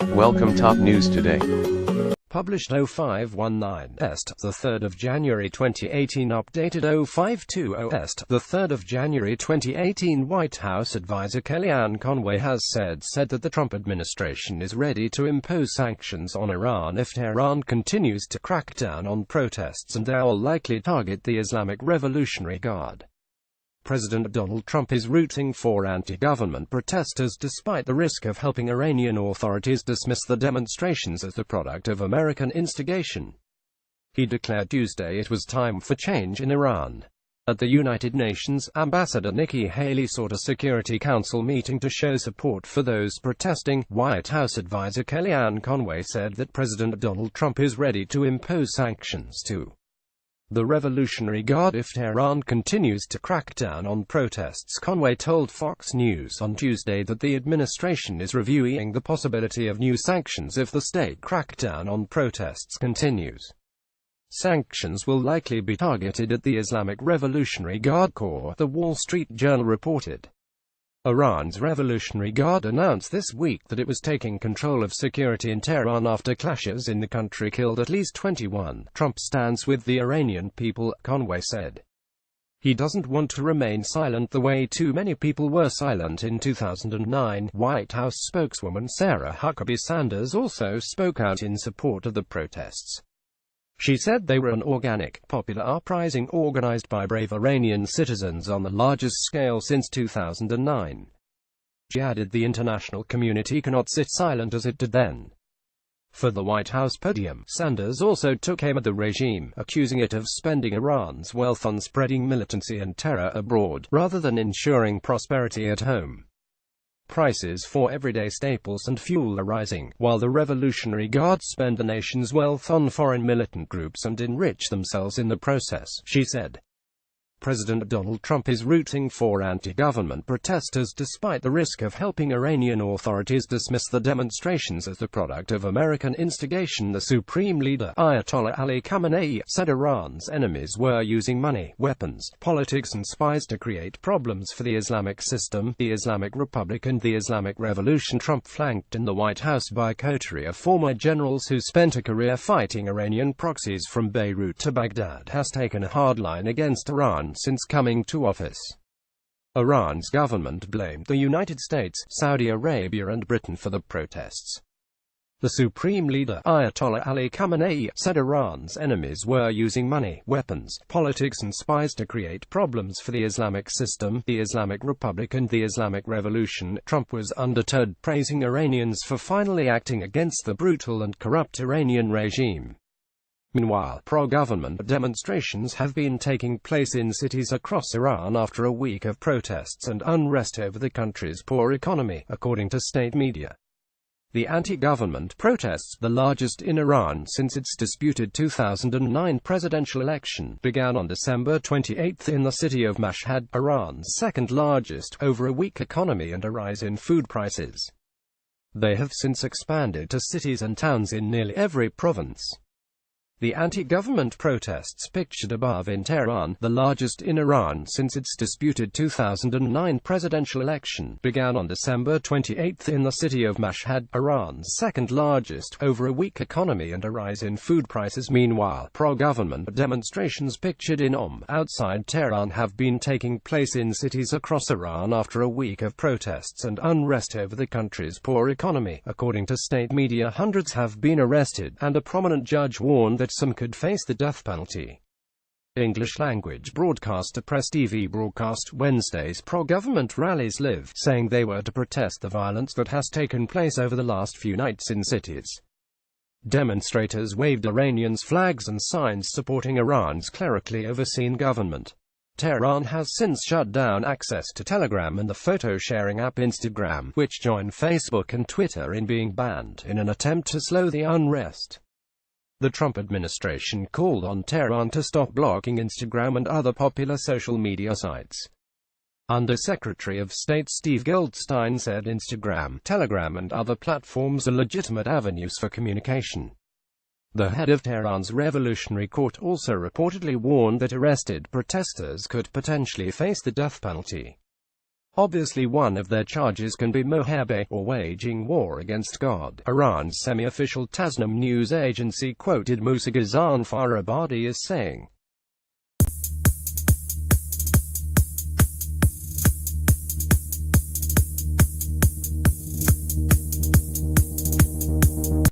Welcome top news today. Published 0519 Est, the 3rd of January 2018. Updated 0520 Est, the 3rd of January 2018. White House advisor Kellyanne Conway has said that the Trump administration is ready to impose sanctions on Iran if Tehran continues to crack down on protests, and they will likely target the Islamic Revolutionary Guard. President Donald Trump is rooting for anti-government protesters despite the risk of helping Iranian authorities dismiss the demonstrations as the product of American instigation. He declared Tuesday it was time for change in Iran. At the United Nations, Ambassador Nikki Haley sought a Security Council meeting to show support for those protesting. White House advisor Kellyanne Conway said that President Donald Trump is ready to impose sanctions to the Revolutionary Guard if Tehran continues to crack down on protests. Conway told Fox News on Tuesday that the administration is reviewing the possibility of new sanctions if the state crackdown on protests continues. Sanctions will likely be targeted at the Islamic Revolutionary Guard Corps, the Wall Street Journal reported. Iran's Revolutionary Guard announced this week that it was taking control of security in Tehran after clashes in the country killed at least 21. Trump stands with the Iranian people, Conway said. He doesn't want to remain silent the way too many people were silent in 2009. White House spokeswoman Sarah Huckabee Sanders also spoke out in support of the protests. She said they were an organic, popular uprising organized by brave Iranian citizens on the largest scale since 2009. She added the international community cannot sit silent as it did then. For the White House podium, Sanders also took aim at the regime, accusing it of spending Iran's wealth on spreading militancy and terror abroad, rather than ensuring prosperity at home. Prices for everyday staples and fuel are rising, while the Revolutionary Guard spend the nation's wealth on foreign militant groups and enrich themselves in the process, she said. President Donald Trump is rooting for anti-government protesters despite the risk of helping Iranian authorities dismiss the demonstrations as the product of American instigation. The Supreme Leader, Ayatollah Ali Khamenei, said Iran's enemies were using money, weapons, politics and spies to create problems for the Islamic system, the Islamic Republic and the Islamic Revolution. Trump flanked in the White House by a coterie of former generals who spent a career fighting Iranian proxies from Beirut to Baghdad, has taken a hard line against Iran since coming to office. Iran's government blamed the United States, Saudi Arabia and Britain for the protests. The Supreme Leader, Ayatollah Ali Khamenei, said Iran's enemies were using money, weapons, politics and spies to create problems for the Islamic system, the Islamic Republic and the Islamic Revolution. Trump was undeterred, praising Iranians for finally acting against the brutal and corrupt Iranian regime. Meanwhile, pro-government demonstrations have been taking place in cities across Iran after a week of protests and unrest over the country's poor economy, according to state media. The anti-government protests, the largest in Iran since its disputed 2009 presidential election, began on December 28 in the city of Mashhad, Iran's second-largest, over a weak economy and a rise in food prices. They have since expanded to cities and towns in nearly every province. The anti-government protests pictured above in Tehran, the largest in Iran since its disputed 2009 presidential election, began on December 28 in the city of Mashhad, Iran's second-largest, over a weak economy and a rise in food prices. Meanwhile, pro-government demonstrations pictured in outside Tehran have been taking place in cities across Iran after a week of protests and unrest over the country's poor economy, according to state media. Hundreds have been arrested, and a prominent judge warned that some could face the death penalty. English-language broadcaster Press TV broadcast Wednesday's pro-government rallies live, saying they were to protest the violence that has taken place over the last few nights in cities. Demonstrators waved Iranians' flags and signs supporting Iran's clerically overseen government. Tehran has since shut down access to Telegram and the photo-sharing app Instagram, which joined Facebook and Twitter in being banned, in an attempt to slow the unrest. The Trump administration called on Tehran to stop blocking Instagram and other popular social media sites. Under-Secretary of State Steve Goldstein said Instagram, Telegram and other platforms are legitimate avenues for communication. The head of Tehran's Revolutionary Court also reportedly warned that arrested protesters could potentially face the death penalty. Obviously one of their charges can be mohabbe, or waging war against God. Iran's semi-official Tasnim news agency quoted Musa Ghazan Farabadi as saying,